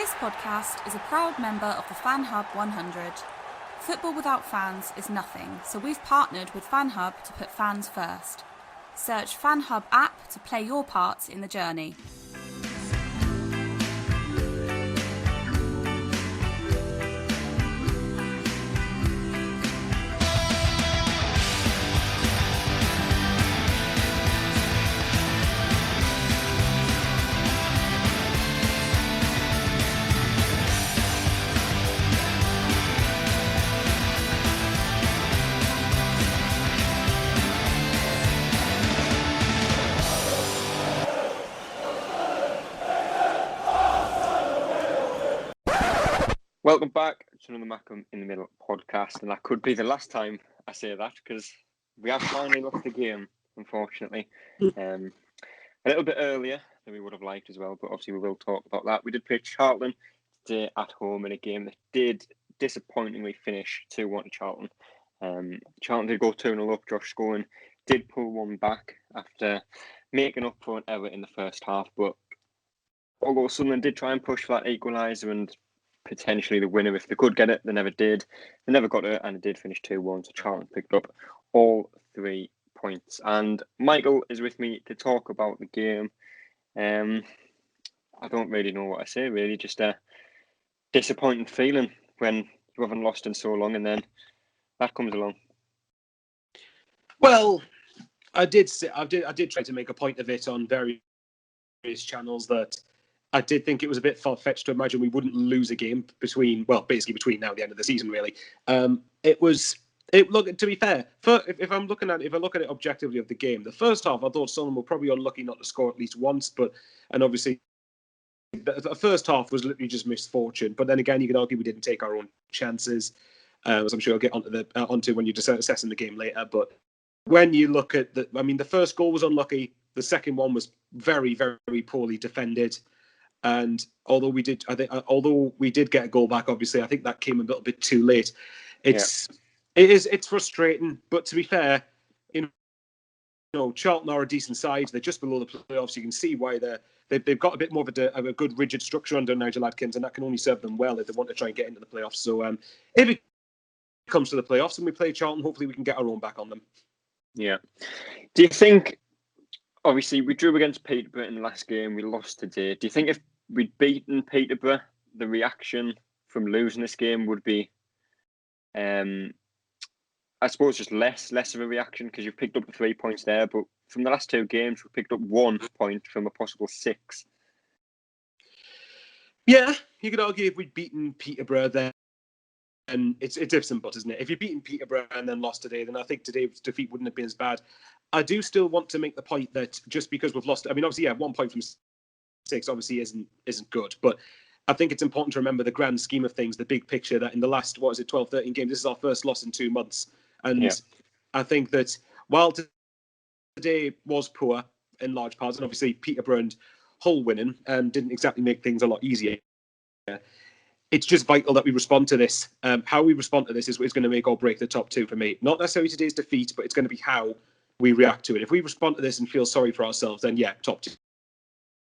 This podcast is a proud member of the Fan Hub 100. Football without fans is nothing, so we've partnered with Fan Hub to put fans first. Search Fan Hub app to play your part in the journey. Welcome back to another Mackem in the Middle podcast, and that could be the last time I say that because we have finally lost the game, unfortunately. A little bit earlier than we would have liked as well, but obviously we will talk about that. We did play Charlton today at home in a game that did disappointingly finish 2-1 to Charlton. Charlton did go 2-0 up. Josh Scowen did pull one back after making up for an error in the first half, but although Sunderland did try and push for that equaliser and potentially the winner if they could get it, they never did. They never got it, and it did finish 2-1, so Charlton picked up all 3 points. And Michael is with me to talk about the game. I don't really know what I say, really. Just a disappointing feeling when you haven't lost in so long, and then that comes along. Well, I did try to make a point of it on various channels that I did think it was a bit far-fetched to imagine we wouldn't lose a game between now and the end of the season, really. Look, to be fair, if I look at it objectively of the game, the first half I thought Sunderland were probably unlucky not to score at least once, and obviously the first half was literally just misfortune. But then again, you can argue we didn't take our own chances, as I'm sure I'll get onto when you're assessing the game later. But when you look at the first goal was unlucky. The second one was very, very poorly defended. And although we did get a goal back, obviously, I think that came a little bit too late. It's frustrating, but to be fair, Charlton are a decent side. They're just below the playoffs. You can see why they've got a bit more of a good rigid structure under Nigel Adkins, and that can only serve them well if they want to try and get into the playoffs. So if it comes to the playoffs and we play Charlton, hopefully we can get our own back on them. Yeah. Do you think? Obviously, we drew against Peterborough in the last game. We lost today. Do you think if we'd beaten Peterborough, the reaction from losing this game would be, I suppose, just less of a reaction because you've picked up the 3 points there. But from the last 2 games, we picked up 1 point from a possible 6. Yeah, you could argue if we'd beaten Peterborough, then it's ifs and buts, isn't it? If you'd beaten Peterborough and then lost today, then I think today's defeat wouldn't have been as bad. I do still want to make the point that just because we've lost, obviously, 1 point from 6 obviously isn't good, but I think it's important to remember the grand scheme of things, the big picture, that in the last 12, 13 games, this is our first loss in 2 months. And I think that while today was poor in large parts, and obviously Peterborough and Hull winning didn't exactly make things a lot easier, it's just vital that we respond to this. How we respond to this is going to make or break the top 2 for me. Not necessarily today's defeat, but it's going to be how we react to it. If we respond to this and feel sorry for ourselves, then top 2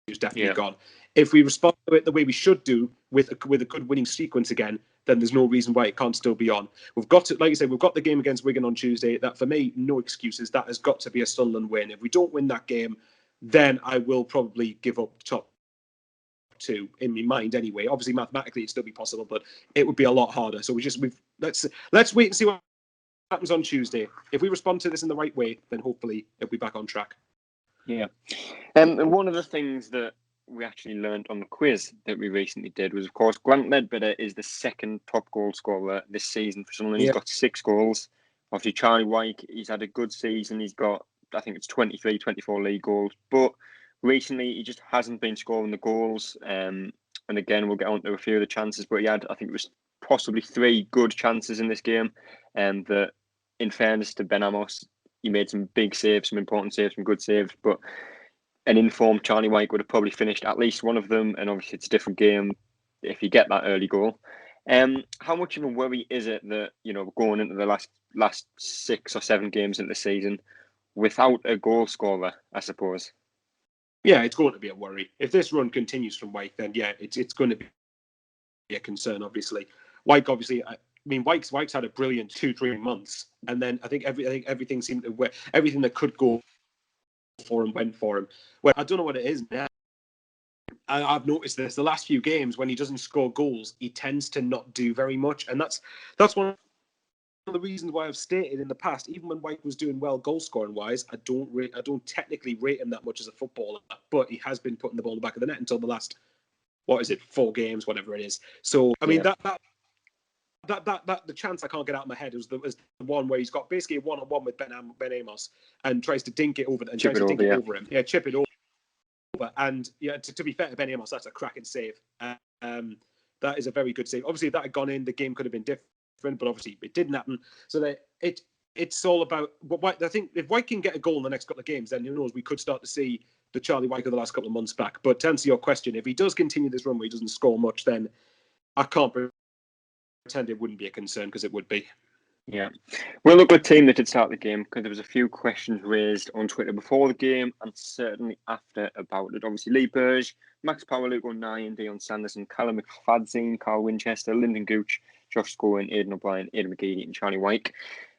is definitely gone. If we respond to it the way we should do with a good winning sequence again, then there's no reason why it can't still be on. We've got to, like you said, we've got the game against Wigan on Tuesday. That, for me, no excuses. That has got to be a Sunderland win. If we don't win that game, then I will probably give up top 2 in my mind anyway. Obviously, mathematically, it'd still be possible, but it would be a lot harder. So let's wait and see what happens on Tuesday. If we respond to this in the right way, then hopefully it'll be back on track. Yeah. And one of the things that we actually learned on the quiz that we recently did was, of course, Grant Ledbetter is the second top goal scorer this season for Sunderland. He's got 6 goals. Obviously, Charlie Wyke, he's had a good season. He's got, I think it's 23, 24 league goals. But recently, he just hasn't been scoring the goals. And again, we'll get on to a few of the chances. But he had, I think it was possibly 3 good chances in this game. And that, in fairness to Ben Amos, he made some big saves, some important saves, some good saves. But an informed Charlie Wyke would have probably finished at least one of them. And obviously, it's a different game if you get that early goal. How much of a worry is it that, going into the last 6 or 7 games in the season without a goal scorer, I suppose? Yeah, it's going to be a worry. If this run continues from Wyke, then it's going to a concern, obviously. Wyke, obviously, I mean, Wyke's had a brilliant 2-3 months, and then I think everything seemed to everything that could go for him went for him. Well, I don't know what it is now. I've noticed this the last few games when he doesn't score goals, he tends to not do very much, and that's one of the reasons why I've stated in the past, even when Wyke was doing well goal scoring wise, I don't technically rate him that much as a footballer, but he has been putting the ball in the back of the net until the last 4 games, whatever it is. So I mean that the chance I can't get out of my head was the one where he's got basically a 1-on-1 with Ben Amos and tries to dink it over over him. Yeah, chip it over. And yeah, to be fair to Ben Amos, that's a cracking save. That is a very good save. Obviously, if that had gone in, the game could have been different, but obviously it didn't happen. So that it's all about. I think if Wyke can get a goal in the next couple of games, then who knows? We could start to see the Charlie Wyke of the last couple of months back. But to answer your question, if he does continue this run where he doesn't score much, then I can't pretend it wouldn't be a concern, because it would be. Yeah. Well, look, a team that did start the game, because there was a few questions raised on Twitter before the game and certainly after about it. Obviously, Leigh Burge, Max Power, Luke O'Nien, Deon Sanderson, Callum Mcfanzin, Carl Winchester, Lyndon Gooch, Josh Scowen, Aidan O'Brien, Aidan McGeady and Charlie Wyke.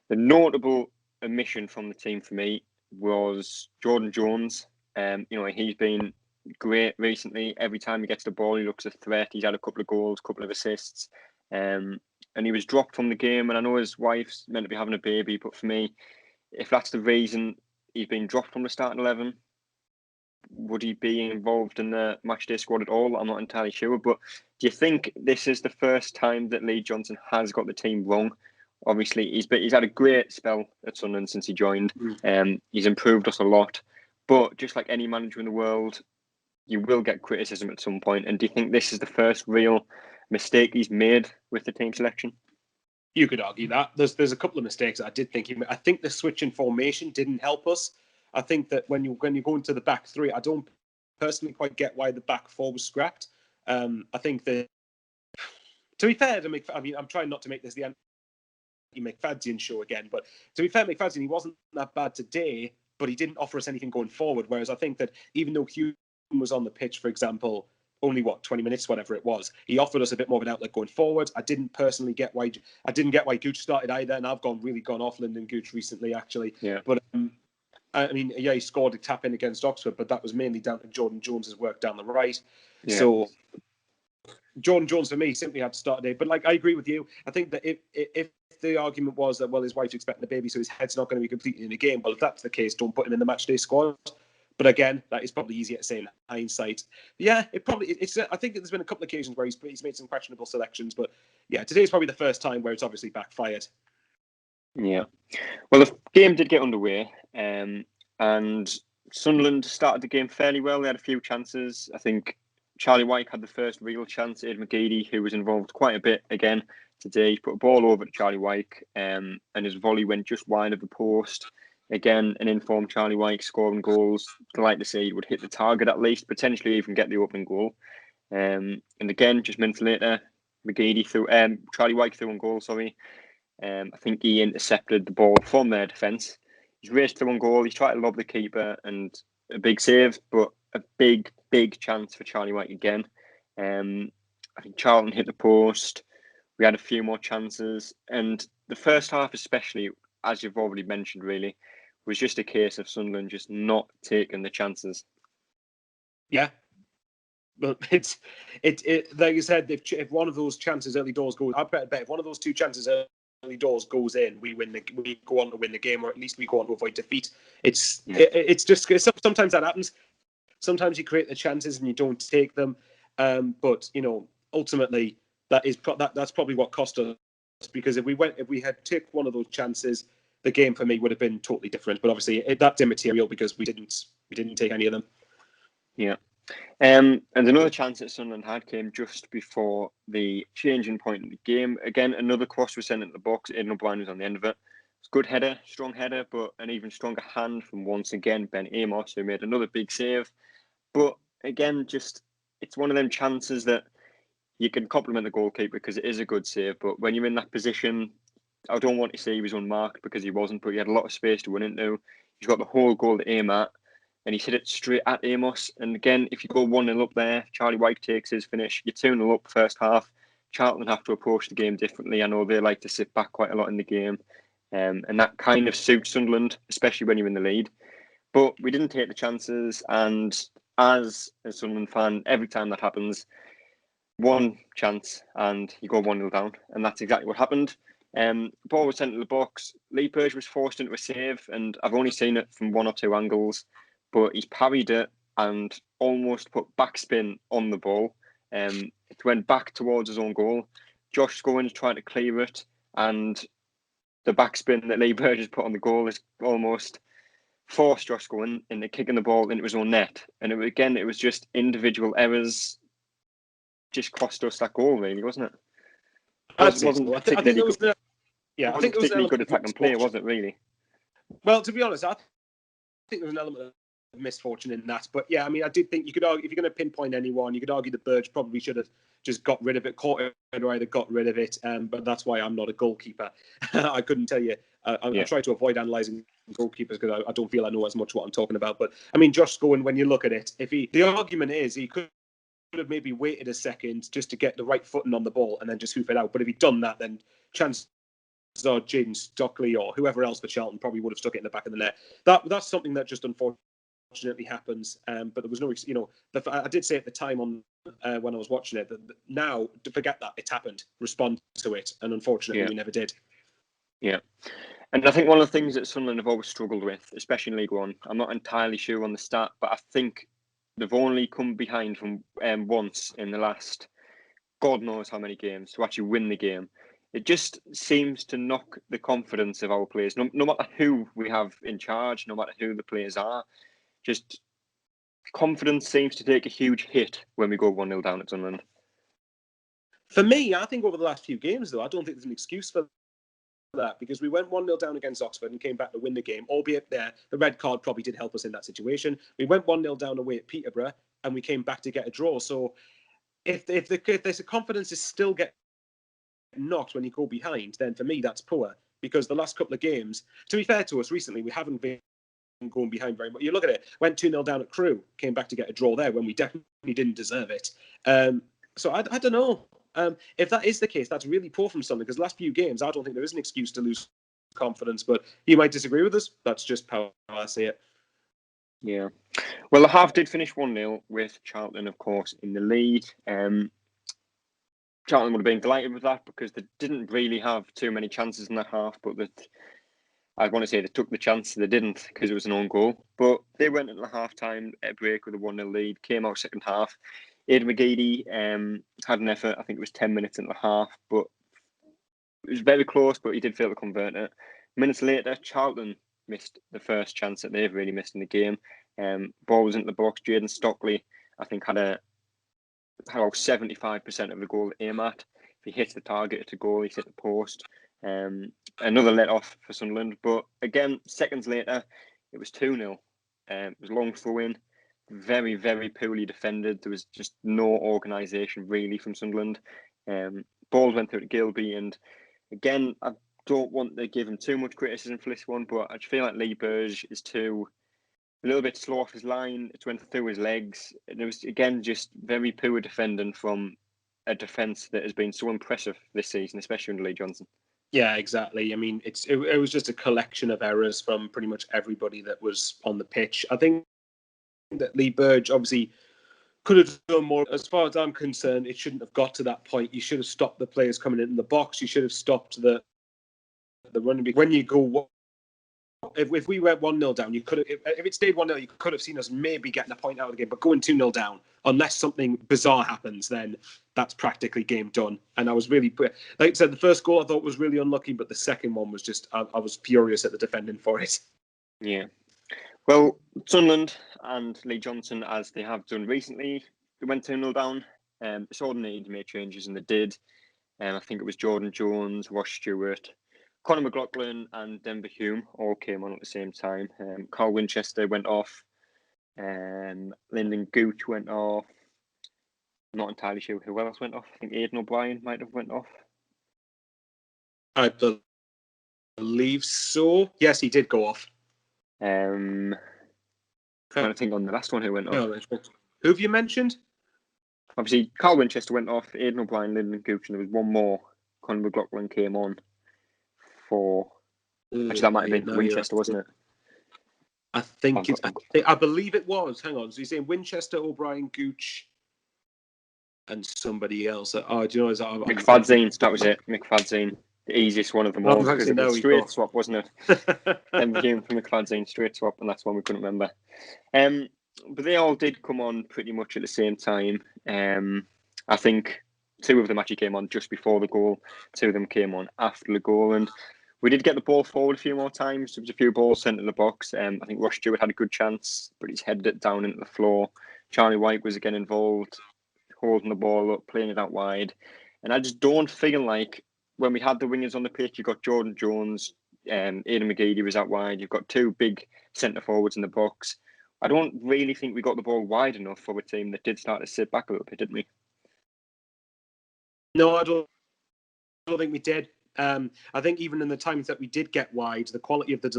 The notable omission from the team for me was Jordan Jones. He's been great recently. Every time he gets the ball, he looks a threat. He's had a couple of goals, a couple of assists. And he was dropped from the game. And I know his wife's meant to be having a baby, but for me, if that's the reason he's been dropped from the starting 11, would he be involved in the matchday squad at all? I'm not entirely sure. But do you think this is the first time that Lee Johnson has got the team wrong? Obviously, he's had a great spell at Sunderland since he joined. He's improved us a lot. But just like any manager in the world, you will get criticism at some point. And do you think this is the first real mistake he's made with the team selection? You could argue that. There's a couple of mistakes I did think he made. I think the switch in formation didn't help us. I think that when you go into the back three, I don't personally quite get why the back four was scrapped. I think that, to be fair to McFadden, I'm trying not to make this the Mcfadden show again, but to be fair, McFadden, he wasn't that bad today, but he didn't offer us anything going forward. Whereas I think that even though Hugh was on the pitch, for example, only 20 minutes, whatever it was, he offered us a bit more of an outlet going forward. I didn't get why Gooch started either, and I've gone off Lyndon Gooch recently, actually. Yeah. But I mean, yeah, he scored a tap in against Oxford, but that was mainly down to Jordan Jones's work down the right. Yeah. So Jordan Jones for me simply had to start today. But I agree with you. I think that if the argument was that his wife's expecting a baby, so his head's not going to be completely in the game, well, if that's the case, don't put him in the matchday squad. But again, that is probably easier to say in hindsight. But yeah, I think there's been a couple of occasions where he's made some questionable selections, but yeah, today's probably the first time where it's obviously backfired. Yeah. Well, the game did get underway, and Sunderland started the game fairly well. They had a few chances. I think Charlie Wyke had the first real chance. Aidan McGeady, who was involved quite a bit again today, put a ball over to Charlie Wyke, and his volley went just wide of the post. Again, an informed Charlie Wyke scoring goals. I'd like to see he would hit the target at least, potentially even get the opening goal. And again, just minutes later, Charlie Wyke threw on goal, sorry. I think he intercepted the ball from their defence. He's raced through on goal. He's tried to lob the keeper and a big save, but a big, big chance for Charlie Wyke again. I think Charlton hit the post. We had a few more chances. And the first half especially, as you've already mentioned, really, was just a case of Sunderland just not taking the chances. Yeah. But it's like you said, if one of those chances early doors goes, I bet if one of those two chances early doors goes in, we go on to win the game, or at least we go on to avoid defeat. It's sometimes that happens. Sometimes you create the chances and you don't take them. But ultimately that's probably what cost us, because if we had taken one of those chances, the game for me would have been totally different. But obviously that's immaterial because we didn't take any of them. Yeah. And another chance that Sunderland had came just before the changing point in the game. Again, another cross was sent into the box. Aidan O'Brien was on the end of it. It's a good header, strong header, but an even stronger hand from once again Ben Amos, who made another big save. But again, it's one of them chances that you can compliment the goalkeeper because it is a good save. But when you're in that position, I don't want to say he was unmarked because he wasn't, but he had a lot of space to run into. He's got the whole goal to aim at, and he's hit it straight at Amos. And again, if you go 1-0 up there, Charlie Wyke takes his finish. You're 2-0 up first half. Charlton have to approach the game differently. I know they like to sit back quite a lot in the game, and that kind of suits Sunderland, especially when you're in the lead. But we didn't take the chances, and as a Sunderland fan, every time that happens, one chance and you go 1-0 down, and that's exactly what happened. Ball was sent to the box. Leigh Burge was forced into a save, and I've only seen it from one or two angles, but he's parried it and almost put backspin on the ball. It went back towards his own goal. Josh Scowen's trying to clear it, and the backspin that Leigh Burge has put on the goal is almost forced Josh Scowen into kicking the ball into his own net. And it was just individual errors just cost us that goal, really, wasn't it? I think it was particularly good attacking play, was it, really? Well, to be honest, I think there was an element of misfortune in that. But yeah, I mean, I did think you could argue, if you're going to pinpoint anyone, you could argue that Burge probably should have just got rid of it, caught it, or either got rid of it. But that's why I'm not a goalkeeper. I couldn't tell you. I try to avoid analysing goalkeepers because I don't feel I know as much what I'm talking about. But I mean, Josh Scowen, when you look at it, the argument is he could have maybe waited a second just to get the right footing on the ball and then just hoof it out. But if he'd done that, then chances are Jaden Stockley or whoever else for Charlton probably would have stuck it in the back of the net. That's something that just unfortunately happens. But there was no, I did say at the time when I was watching it that now to forget that it's happened, respond to it, and unfortunately we never did. Yeah. And I think one of the things that Sunderland have always struggled with, especially in League One, I'm not entirely sure on the stat, but I think they've only come behind from once in the last God knows how many games to actually win the game. It just seems to knock the confidence of our players, no matter who we have in charge, no matter who the players are. Just confidence seems to take a huge hit when we go 1-0 down at Sunderland. For me, I think over the last few games, though, I don't think there's an excuse for that, because we went 1-0 down against Oxford and came back to win the game, albeit the red card probably did help us in that situation. We went 1-0 down away at Peterborough and we came back to get a draw. So if the confidence is still getting knocked when you go behind, then for me that's poor, because the last couple of games, to be fair to us recently, we haven't been going behind very much. You look at it, went 2-0 down at Crewe, came back to get a draw there when we definitely didn't deserve it. So I don't know. If that is the case, that's really poor from Sunderland, because the last few games, I don't think there is an excuse to lose confidence, but you might disagree with us. That's just how I see it. Yeah. Well, the half did finish 1-0 with Charlton, of course, in the lead. Charlton would have been delighted with that because they didn't really have too many chances in that half, but I want to say they took the chance. They didn't, because it was an own goal. But they went into the half-time break with a 1-0 lead, came out second half. Aidan McGeady had an effort. I think it was 10 minutes into the half, but it was very close, but he did fail to convert it. Minutes later, Charlton missed the first chance that they've really missed in the game. Ball was into the box. Jaden Stockley, I think, had about 75% of the goal to aim at. If he hits the target, it's a goal. He's hit the post. Another let-off for Sunderland. But again, seconds later, it was 2-0. It was long throw-in. Very, very poorly defended. There was just no organisation really from Sunderland. Balls went through to Gilby, and again, I don't want to give him too much criticism for this one, but I just feel like Leigh Burge is a little bit slow off his line. It went through his legs. And it was, again, just very poor defending from a defence that has been so impressive this season, especially under Lee Johnson. Yeah, exactly. I mean, it was just a collection of errors from pretty much everybody that was on the pitch. I think that Leigh Burge obviously could have done more. As far as I'm concerned, it shouldn't have got to that point. You should have stopped the players coming in the box. You should have stopped the running. When you go, if we went 1-0 down, you could have. If it stayed 1-0, you could have seen us maybe getting a point out of the game. But going 2-0 down, unless something bizarre happens, then that's practically game done. And I was really, like I said, the first goal I thought was really unlucky, but the second one was just, I was furious at the defending for it. Yeah. Well, Sunderland and Lee Johnson, as they have done recently, they went 2-0 down. It's all they needed to make changes, and they did. I think it was Jordan Jones, Ross Stewart, Conor McLaughlin, and Denver Hume all came on at the same time. Carl Winchester went off. Lyndon Gooch went off. Not entirely sure who else went off. I think Aidan O'Brien might have went off. I believe so. Yes, he did go off. I'm trying to think on the last one who went off. Who have you mentioned? obviously, Carl Winchester went off, Aidan O'Brien, Lyndon Gooch, and there was one more. Conor McLaughlin came on for... Actually, that might have been Winchester, wasn't it? I believe it was. Hang on. So you're saying Winchester, O'Brien, Gooch, and somebody else. Oh, do you know? Mcfanzin, that was it. Mcfanzin, the easiest one of them all, because it was straight swap, wasn't it? Then we came from Mcfanzin, straight swap, and that's one we couldn't remember. But they all did come on pretty much at the same time. I think 2 of them actually came on just before the goal. 2 of them came on after the goal, and we did get the ball forward a few more times. There was a few balls sent in the box. I think Ross Stewart had a good chance, but he's headed it down into the floor. Charlie White was again involved, holding the ball up, playing it out wide. And I just don't feel like when we had the wingers on the pitch, you've got Jordan Jones, Aidan McGeady was out wide. You've got 2 big centre forwards in the box. I don't really think we got the ball wide enough for a team that did start to sit back a little bit, didn't we? No, I don't think we did. I think even in the times that we did get wide, the quality of the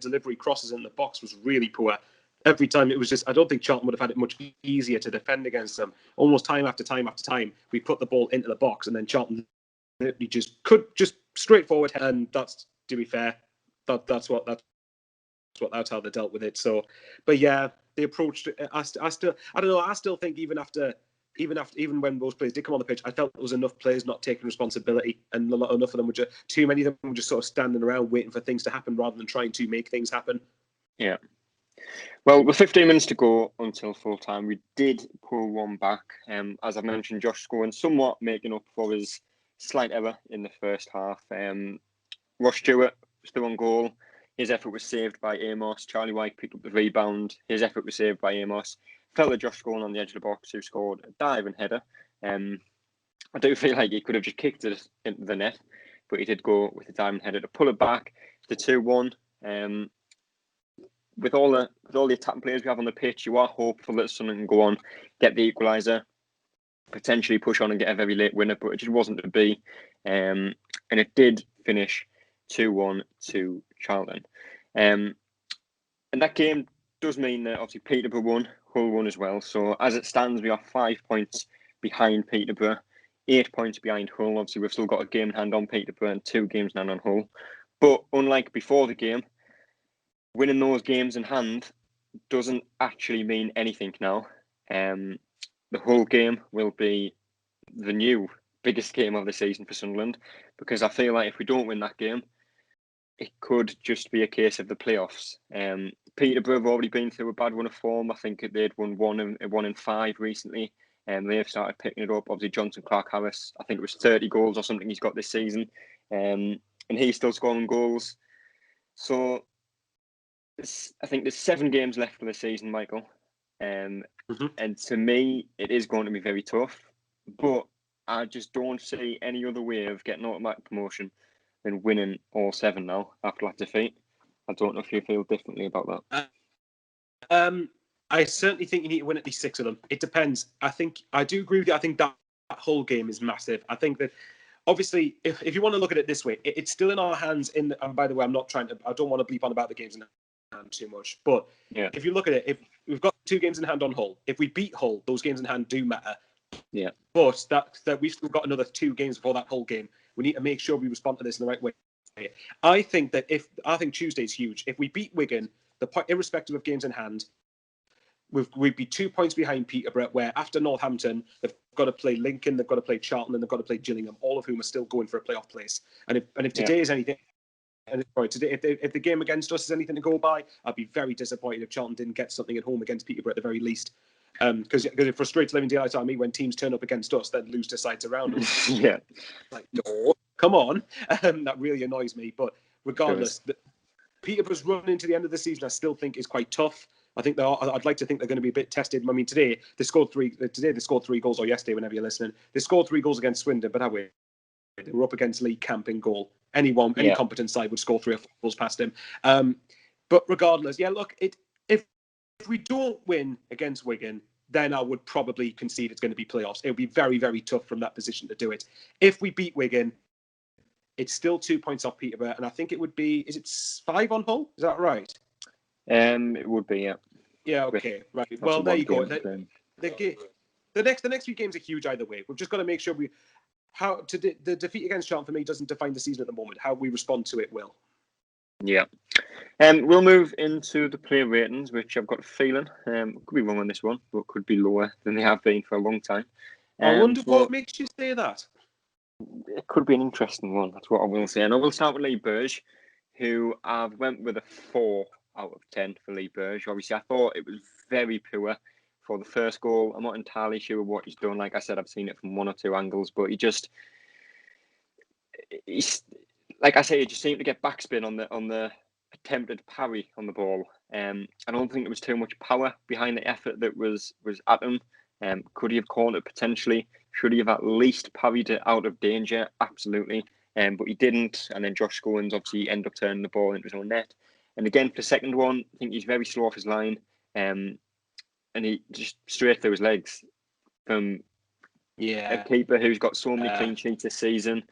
delivery crosses in the box was really poor. Every time it was just, I don't think Charlton would have had it much easier to defend against them. Almost time after time after time, we put the ball into the box, and then Charlton literally could straight forward. And that's, to be fair, that's how they dealt with it. So, but yeah, they approached. I don't know. I still think even when those players did come on the pitch, I felt there was enough players not taking responsibility, and enough of them too many of them were just sort of standing around waiting for things to happen rather than trying to make things happen. Yeah. Well, with 15 minutes to go until full time, we did pull one back. As I mentioned, Josh scoring somewhat making up for his slight error in the first half. Ross Stewart still on goal. His effort was saved by Amos. Charlie White picked up the rebound. His effort was saved by Amos. Fell to Josh Scoren on the edge of the box, who scored a diving header. I do feel like he could have just kicked it into the net, but he did go with a diving header to pull it back to 2-1. With all the attacking players we have on the pitch, you are hopeful that Sunderland can go on, get the equaliser, potentially push on and get a very late winner, but it just wasn't to be. And it did finish 2-1 to Charlton. And that game does mean that obviously Peterborough won, Hull won as well. So as it stands, we are 5 points behind Peterborough, 8 points behind Hull. Obviously, we've still got a game in hand on Peterborough and 2 games in hand on Hull. But unlike before the game, winning those games in hand doesn't actually mean anything now. The Hull game will be the new biggest game of the season for Sunderland, because I feel like if we don't win that game, it could just be a case of the playoffs. Peterborough have already been through a bad run of form. I think they'd won 1 in 5 recently, and they've started picking it up. Obviously, Jonson Clark-Harris, I think it was 30 goals or something he's got this season, and he's still scoring goals. So I think there's 7 games left for the season, Michael. And to me, it is going to be very tough. But I just don't see any other way of getting automatic promotion than winning all 7 now after that defeat. I don't know if you feel differently about that. I certainly think you need to win at least 6 of them. It depends. I do agree with you. I think that whole game is massive. I think that obviously, if you want to look at it this way, it's still in our hands. And by the way, I don't want to bleep on about the games in hand too much. But if you look at it, if we've got 2 games in hand on Hull, if we beat Hull, those games in hand do matter. Yeah. But that we've still got another 2 games before that Hull game. We need to make sure we respond to this in the right way. I think Tuesday's huge. If we beat Wigan, irrespective of games in hand, we'd be 2 points behind Peterborough, where after Northampton, they've got to play Lincoln, they've got to play Charlton, and they've got to play Gillingham, all of whom are still going for a playoff place. And if today is anything, if the game against us is anything to go by, I'd be very disappointed if Charlton didn't get something at home against Peterborough at the very least. Because it frustrates living daylights on me when teams turn up against us, then lose to sides around us. Yeah. Like, no, come on. That really annoys me. But regardless, Peterborough's run into the end of the season, I still think is quite tough. I'd like to think they're going to be a bit tested. I mean, today they scored 3 goals, or yesterday, whenever you're listening. They scored 3 goals against Swindon, but they were up against Leigh Camp in goal. Any competent side would score 3 or 4 goals past him. But regardless, look, if we don't win against Wigan, then I would probably concede it's going to be playoffs. It would be very, very tough from that position to do it. If we beat Wigan, it's still 2 points off Peterborough, and I think it would be, is it 5 on Hull? Is that right? It would be, yeah. Yeah, okay, right. Well, there you go. the next few games are huge either way. We've just got to make sure the defeat against Charlton for me doesn't define the season at the moment. How we respond to it will. Yeah. We'll move into the player ratings, which I've got a feeling could be wrong on this one, but could be lower than they have been for a long time. I wonder what makes you say that. It could be an interesting one. That's what I will say. And I will start with Leigh Burge, who I've went with a 4 out of 10 for Leigh Burge. Obviously, I thought it was very poor for the first goal. I'm not entirely sure what he's done. Like I said, I've seen it from one or two angles, but he's like I say, he just seemed to get backspin on the attempted parry on the ball. I don't think there was too much power behind the effort that was at him. Could he have caught it potentially? Should he have at least parried it out of danger? Absolutely. But he didn't. And then Josh Scoins obviously ended up turning the ball into his own net. And again, for the second one, I think he's very slow off his line. And he just straight through his legs from a keeper who's got so many clean sheets this season.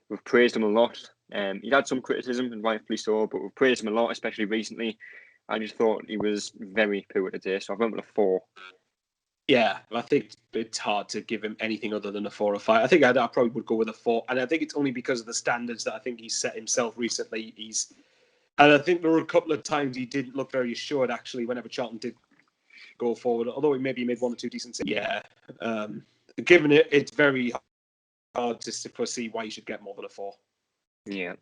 We've praised him a lot. He'd had some criticism, and rightfully so, but we've praised him a lot, especially recently. I just thought he was very poor today, so I went with a 4. Yeah, I think it's hard to give him anything other than a 4 or 5. I think I probably would go with a 4, and I think it's only because of the standards that I think he's set himself recently. And I think there were a couple of times he didn't look very assured, actually, whenever Charlton did go forward, although he maybe made 1 or 2 decent saves. Yeah, given it's very hard to foresee why he should get more than a 4. Yeah.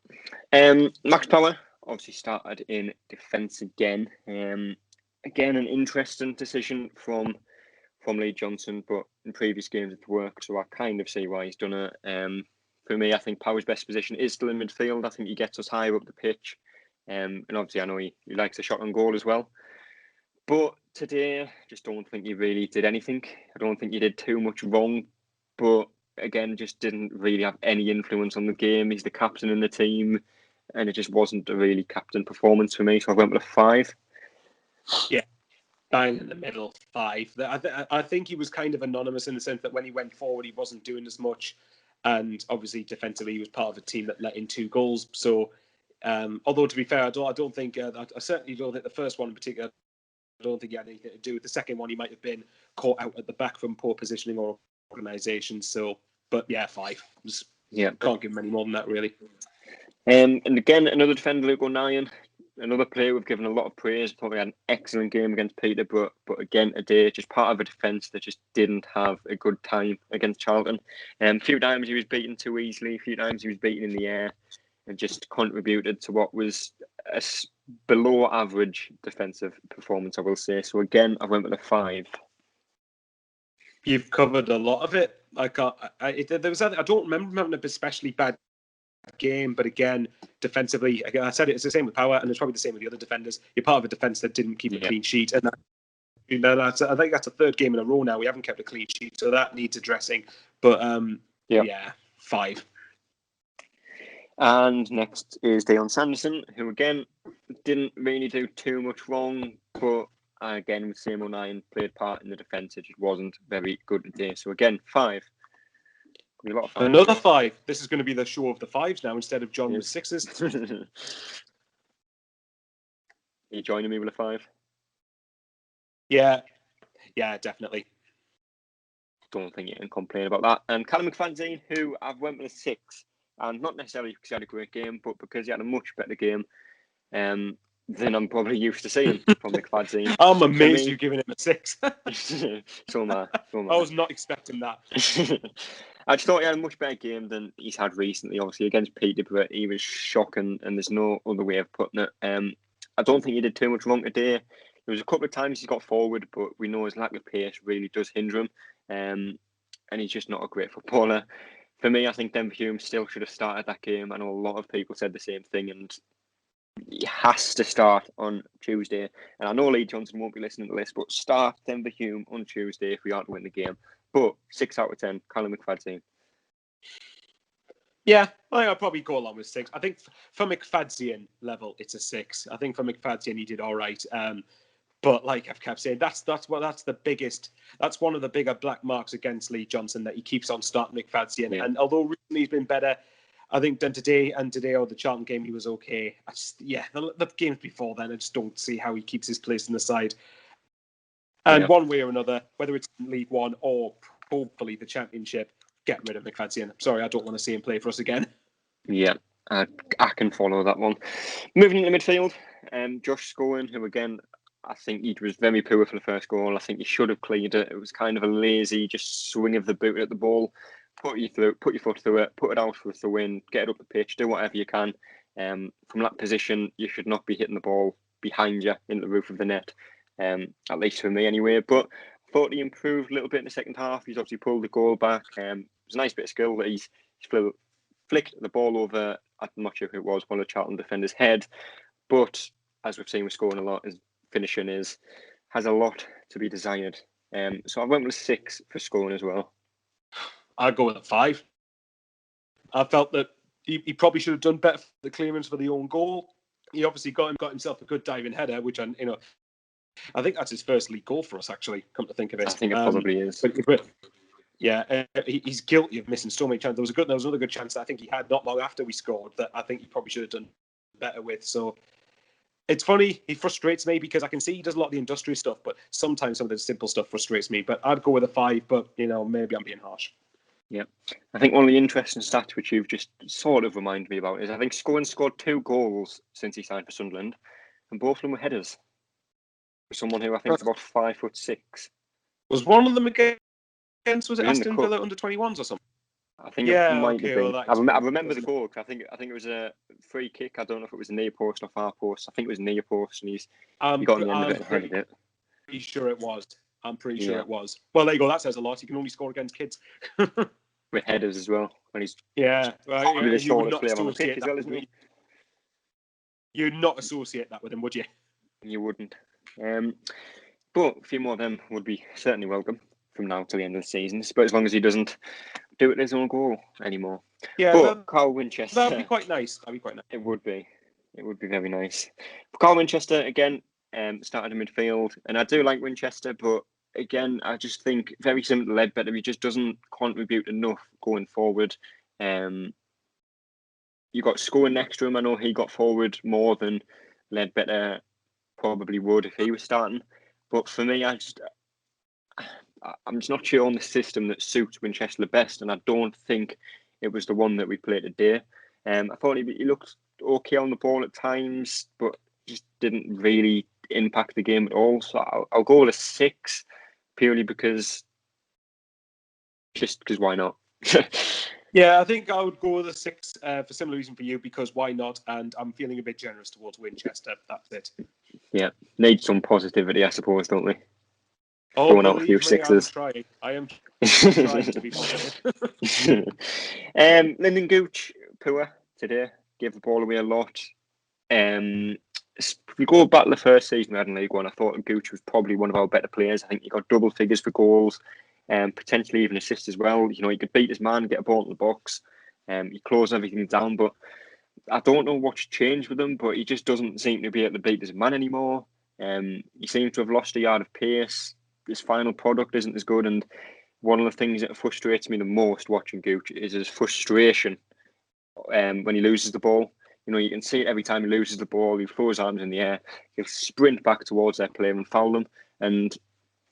Max Power obviously started in defence again. Again, an interesting decision from Lee Johnson, but in previous games it's worked, so I kind of see why he's done it. For me, I think Power's best position is still in midfield. I think he gets us higher up the pitch. And obviously I know he likes a shot on goal as well. But today, I just don't think he really did anything. I don't think he did too much wrong, but again, just didn't really have any influence on the game. He's the captain in the team, and it just wasn't a really captain performance for me, so I went with a 5. Yeah, bang in the middle, 5. I think he was kind of anonymous in the sense that when he went forward, he wasn't doing as much, and obviously defensively, he was part of a team that let in 2 goals. So, although to be fair, I certainly don't think the first one in particular, I don't think he had anything to do with the second one. He might have been caught out at the back from poor positioning or organisation. So, but yeah, 5. Can't give him any more than that, really. And again, another defender, Luke O'Nien, another player we've given a lot of praise. Probably had an excellent game against Peter, but again today, just part of a defence that just didn't have a good time against Charlton. A few times he was beaten too easily. A few times he was beaten in the air, and just contributed to what was a below average defensive performance, I will say. So again, I went with a 5. You've covered a lot of it. I don't remember him having an especially bad game, but again, defensively, I said it's the same with Power, and it's probably the same with the other defenders. You're part of a defence that didn't keep a clean sheet, and I think that's a 3rd game in a row now. We haven't kept a clean sheet, so that needs addressing. But 5. And next is Deon Sanderson, who again didn't really do too much wrong, but again with Sam O'Nien played part in the defence. It just wasn't very good today. So again, 5. A lot of 5. Another 5. This is going to be the show of the 5s now instead of John with 6s. Are you joining me with a 5? Yeah, definitely. Don't think you can complain about that. And Callum Mcfanzin, who I've went with a 6, and not necessarily because he had a great game, but because he had a much better game than I'm probably used to seeing from Mcfanzin. I'm amazed you're giving him a 6. So am I. I was not expecting that. I just thought he had a much better game than he's had recently. Obviously, against Peterborough, he was shocking, and there's no other way of putting it. I don't think he did too much wrong today. There was a couple of times he got forward, but we know his lack of pace really does hinder him. And he's just not a great footballer. For me, I think Denver Hume still should have started that game. I know a lot of people said the same thing, and he has to start on Tuesday. And I know Lee Johnson won't be listening to this, but start Denver Hume on Tuesday if we are to win the game. But 6 out of 10, Callum Mcfanzin. Yeah, I'll probably go along with 6. I think for Mcfanzin level, it's a 6. I think for Mcfanzin, he did all right. But like I've kept saying, that's one of the bigger black marks against Lee Johnson, that he keeps on starting Mcfanzin. Yeah. And although recently he's been better, I think done today or the Charlton game, he was okay. The games before then, I just don't see how he keeps his place in the side. And one way or another, whether it's in League One or hopefully the Championship, get rid of Mcfanzin. Sorry, I don't want to see him play for us again. Yeah, I can follow that one. Moving into midfield, Josh Scowen, who again, I think he was very poor for the first goal. I think he should have cleared it. It was kind of a lazy just swing of the boot at the ball. Put your foot through it, put it out for the win, get it up the pitch, do whatever you can. From that position, you should not be hitting the ball behind you in the roof of the net, at least for me anyway. But I thought he improved a little bit in the second half. He's obviously pulled the goal back. It was a nice bit of skill that he's flicked the ball over, I'm not sure who it was, one of the Charlton defenders' head. But as we've seen with scoring a lot, his finishing has a lot to be desired. So I went with 6 for scoring as well. I'd go with a 5. I felt that he probably should have done better for the clearance for the own goal. He obviously got himself a good diving header, which I think that's his first league goal for us. Actually, come to think of it, I think it probably is. But yeah, he's guilty of missing so many chances. There was another good chance that I think he had not long after we scored that I think he probably should have done better with. So it's funny, he frustrates me because I can see he does a lot of the industrial stuff, but sometimes some of the simple stuff frustrates me. But I'd go with a 5, but maybe I'm being harsh. Yeah, I think one of the interesting stats which you've just sort of reminded me about is I think Scowen scored 2 goals since he signed for Sunderland, and both of them were headers. For someone who I think is about 5'6". Was one of them against Aston Villa under 21s or something? I think it might have been. Well, I remember the goal. I think it was a free kick. I don't know if it was a near post or far post. I think it was near post, and he got on the end of it and headed it. Pretty sure it was. I'm pretty sure it was. Well, there you go. That says a lot. You can only score against kids. With headers as well. When he's well, probably the shortest player on the pitch as well, isn't he? You'd not associate that with him, would you? You wouldn't. But a few more of them would be certainly welcome from now till the end of the season. But as long as he doesn't do it in his own goal anymore. Yeah, but Carl Winchester. That'd be quite nice. It would be. It would be very nice. Carl Winchester again started in midfield, and I do like Winchester, but again, I just think very similar to Ledbetter, he just doesn't contribute enough going forward. You got Scowen next to him. I know he got forward more than Ledbetter probably would if he was starting. But for me, I'm just not sure on the system that suits Winchester the best, and I don't think it was the one that we played today. I thought he looked okay on the ball at times, but just didn't really impact the game at all. So I'll go with a 6. Purely because why not? Yeah, I think I would go with a 6 for similar reason for you, because why not? And I'm feeling a bit generous towards Winchester. That's it. Yeah, need some positivity, I suppose, don't we? Oh, throwing out a few 6s. I am trying to be positive. Lyndon Gooch, poor today. Gave the ball away a lot. If we go back to the first season we had in League One, I thought Gooch was probably one of our better players. I think he got double figures for goals, potentially even assists as well. He could beat his man, get a ball in the box. He closed everything down, but I don't know what's changed with him, but he just doesn't seem to be able to beat his man anymore. He seems to have lost a yard of pace. His final product isn't as good, and one of the things that frustrates me the most watching Gooch is his frustration when he loses the ball. You can see it every time he loses the ball. He throws his arms in the air. He'll sprint back towards their player and foul them. And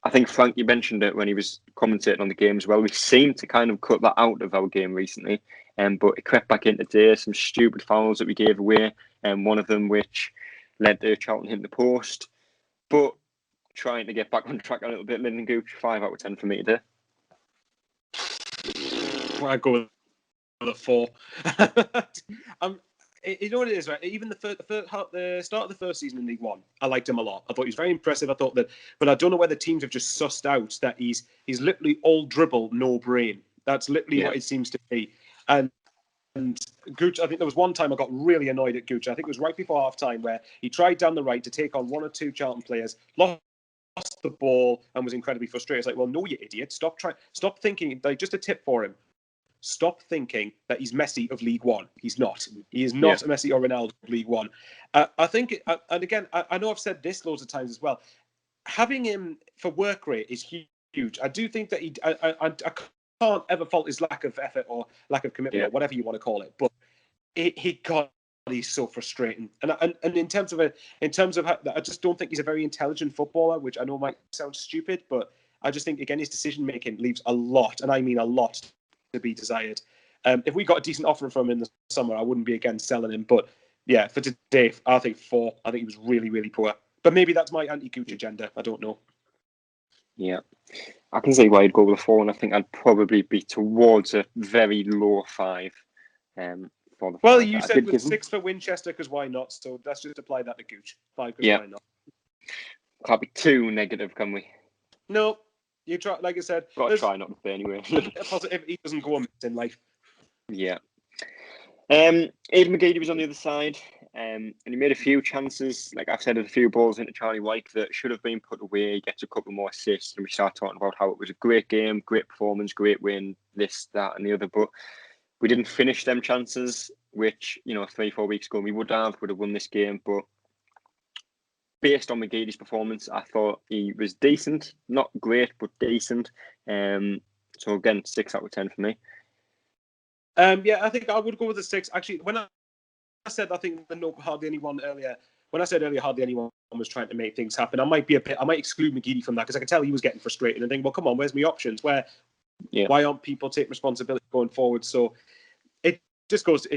I think Frank, you mentioned it when he was commentating on the game as well. We seem to kind of cut that out of our game recently. But it crept back into today. Some stupid fouls that we gave away. One of them which led to Charlton hitting the post. But trying to get back on track a little bit. Lyndon Gooch, 5 out of 10 for me today. I go with a 4. You know what it is, right? Even the start of the first season in League One, I liked him a lot. I thought he was very impressive. I thought that, but I don't know whether teams have just sussed out that he's literally all dribble, no brain. That's literally what it seems to be. And Gooch, I think there was one time I got really annoyed at Gooch. I think it was right before half time where he tried down the right to take on 1 or 2 Charlton players, lost the ball, and was incredibly frustrated. It's like, well, no, you idiot. Stop thinking. Just a tip for him. Stop thinking that he's Messi of League One. He's not. He is not Messi or Ronaldo of League One. I think, and again, I know I've said this loads of times as well. Having him for work rate is huge. I do think that I can't ever fault his lack of effort or lack of commitment or whatever you want to call it. But he got he's so frustrating. And in terms of how, I just don't think he's a very intelligent footballer, which I know might sound stupid, but I just think, again, his decision making leaves a lot, and I mean a lot, to be desired. If we got a decent offer from him in the summer, I wouldn't be against selling him. But yeah, for today, I think 4. I think he was really, really poor. But maybe that's my anti-Gooch agenda. I don't know. Yeah, I can see why I'd go with a 4, and I think I'd probably be towards a very low 5. For the Well, 5 you that I said did with give him. 6 for Winchester, because why not? So let's just apply that to Gooch. 5, because Yeah. why not? Can't be too negative, can we? No, you try. Like I said, Got to try not to be anyway. a positivity doesn't go amiss in life. Yeah. Aidan McGeady was on the other side, and he made a few chances. Like I've said, a few balls into Charlie White that should have been put away. He gets a couple more assists, and we start talking about how it was a great game, great performance, great win, this, that, and the other. But we didn't finish them chances, which 3-4 weeks ago we would have won this game. But based on McGeady's performance, I thought he was decent, not great, but decent. So again, 6 out of 10 for me. Yeah, I think I would go with a 6. Actually, when I said, I think hardly anyone earlier. When I said earlier, hardly anyone was trying to make things happen. I might exclude McGeady from that, because I could tell he was getting frustrated and think, well, come on, where's my options? Why aren't people taking responsibility going forward? So it just goes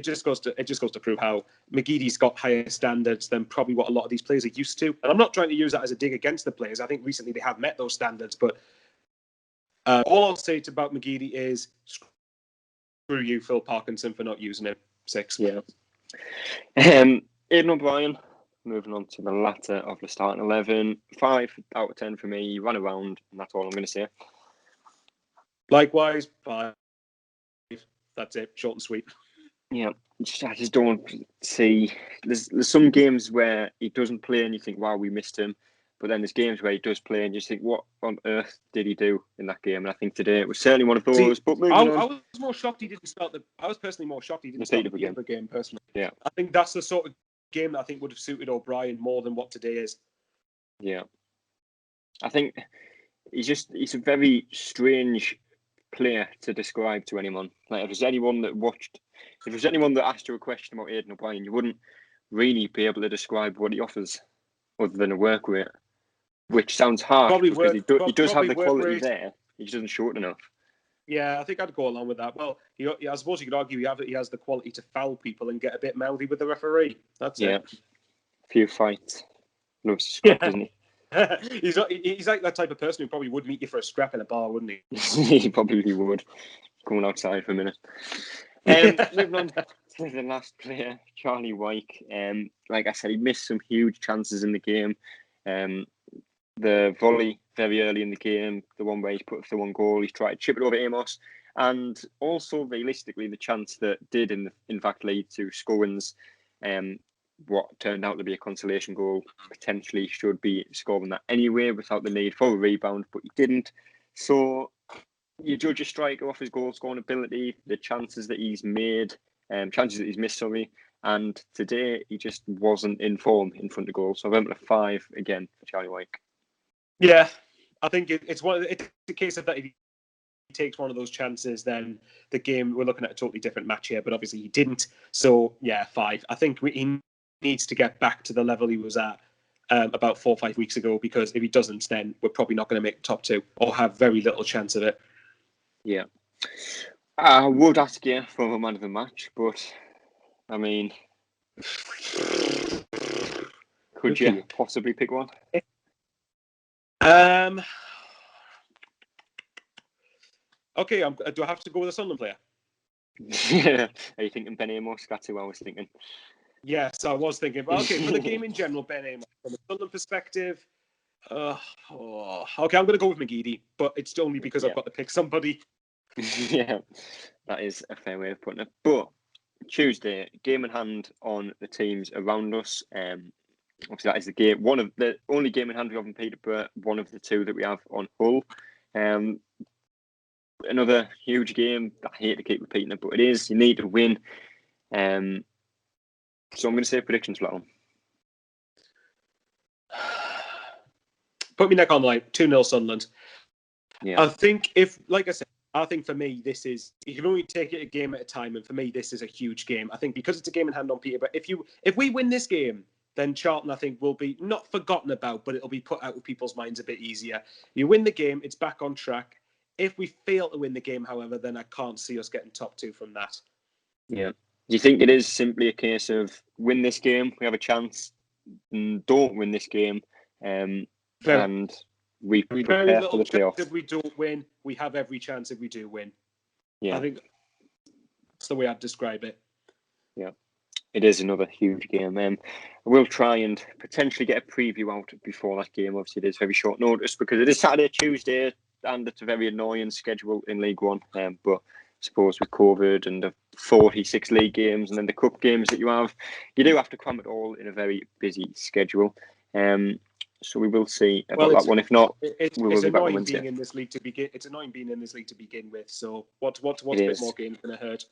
to prove how McGeady's got higher standards than probably what a lot of these players are used to. And I'm not trying to use that as a dig against the players. I think recently they have met those standards. But all I'll say about McGeady is, screw you, Phil Parkinson, for not using him. 6. Yeah. Aidan O'Brien, moving on to the latter of the starting 11. 5 out of 10 for me. He ran around, and that's all I'm going to say. Likewise, 5. That's it. Short and sweet. Yeah, I just don't see. There's some games where he doesn't play, and you think, wow, we missed him. But then there's games where he does play, and you think, what on earth did he do in that game? And I think today it was certainly one of those. But moving on. I was more shocked he didn't start I was personally more shocked he didn't start the Peterborough game. Personally, yeah, I think that's the sort of game that I think would have suited O'Brien more than what today is. Yeah, I think he's a very strange player to describe to anyone. Like if there's anyone that asked you a question about Aidan O'Brien, you wouldn't really be able to describe what he offers other than a work rate, which sounds harsh because he does have the quality there. He just doesn't show it enough. Yeah, I think I'd go along with that. Well, I suppose you could argue he has the quality to foul people and get a bit mouthy with the referee. That's it. A few fights. Loves to scrap, doesn't he? He's like that type of person who probably would meet you for a scrap in a bar, wouldn't he? He probably would. Going outside for a minute. Moving on to the last player, Charlie White. Like I said, he missed some huge chances in the game. The volley very early in the game, the one where he's put for one goal, he's tried to chip it over Amos, and also realistically the chance that did in fact lead to Scowen's what turned out to be a consolation goal, potentially should be scoring that anyway without the need for a rebound, but he didn't. So you judge a striker off his goal scoring ability, the chances that he's made, chances that he's missed, and today he just wasn't in form in front of goal. So I went with a 5 again for Charlie White. Yeah, I think it's a case of that if he takes one of those chances, then the game, we're looking at a totally different match here, but obviously he didn't. So yeah, 5. I think he needs to get back to the level he was at about 4 or 5 weeks ago, because if he doesn't, then we're probably not going to make the top 2 or have very little chance of it. Yeah. I would ask you for a man of the match, but I mean, could you possibly pick one? Okay, do I have to go with a Sunderland player? Yeah. Are you thinking Ben Amos? That's who I was thinking. Yes, I was thinking. Okay, for the game in general, Ben Amos. From a Sunderland perspective, okay, I'm going to go with McGeady, but it's only because I've got to pick somebody. Yeah, that is a fair way of putting it. But Tuesday, game in hand on the teams around us. Obviously, that is the game. One of the only game in hand we have in Peterborough. One of the 2 that we have on Hull. Another huge game. I hate to keep repeating it, but it is. You need to win. So I'm going to say predictions for that one. Put me neck on the line. 2-0 Sunderland. Yeah. I think if, like I said, I think for me, this is, you can only take it a game at a time. And for me, this is a huge game. I think because it's a game in hand on Peterborough, if we win this game, then Charlton, I think, will be not forgotten about, but it'll be put out of people's minds a bit easier. You win the game, it's back on track. If we fail to win the game, however, then I can't see us getting top 2 from that. Yeah. Do you think it is simply a case of win this game, we have a chance, and don't win this game, and we prepare for the playoffs? If we don't win, we have every chance if we do win. Yeah. I think that's the way I'd describe it. Yeah. It is another huge game. We'll try and potentially get a preview out before that game. Obviously, it is very short notice because it is Saturday, Tuesday, and it's a very annoying schedule in League One. But I suppose with COVID and the 46 league games and then the cup games that you do have to cram it all in a very busy schedule. So we will see about that one. If not, we will be back on Wednesday. It's annoying being in this league to begin with. So what's a bit more games going to hurt?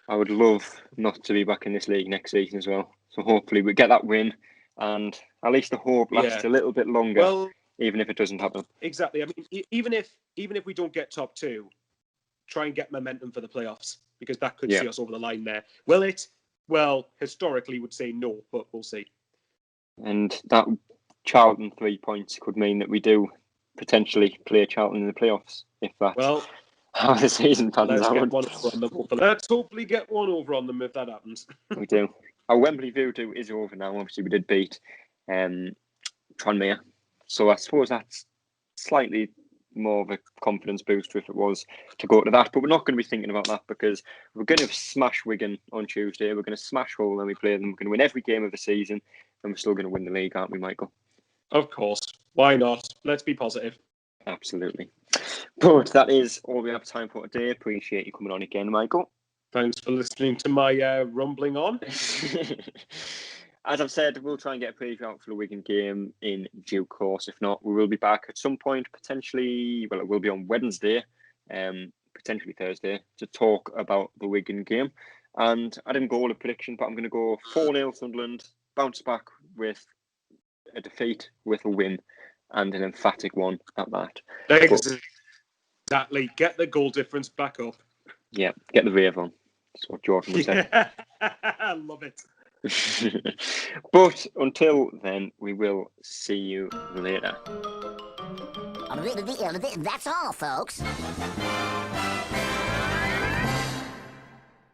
I would love not to be back in this league next season as well. So hopefully we get that win, and at least the hope lasts a little bit longer, even if it doesn't happen. Exactly. I mean, even if we don't get top 2, try and get momentum for the playoffs, because that could see us over the line there. Will it? Well, historically would say no, but we'll see. And that Charlton 3 points could mean that we do potentially play Charlton in the playoffs, if that's how the season pans out. Let's hopefully get one over on them if that happens. We do. Our Wembley voodoo is over now. Obviously, we did beat Tranmere. So I suppose that's slightly more of a confidence booster if it was to go to that. But we're not going to be thinking about that because we're going to smash Wigan on Tuesday. We're going to smash Hull when we play them. We're going to win every game of the season. And we're still going to win the league, aren't we, Michael? Of course. Why not? Let's be positive. Absolutely. But that is all we have time for today. Appreciate you coming on again, Michael. Thanks for listening to my rumbling on. As I've said, we'll try and get a preview out for the Wigan game in due course. If not, we will be back at some point, potentially, well, it will be on Wednesday, potentially Thursday, to talk about the Wigan game. And I didn't go all a prediction, but I'm going to go 4-0 Sunderland, bounce back with a defeat, with a win, and an emphatic one at that. Exactly. Get the goal difference back up. Yeah, get the rave on. That's what Jordan would say. I love it. But until then, we will see you later. That's all, folks.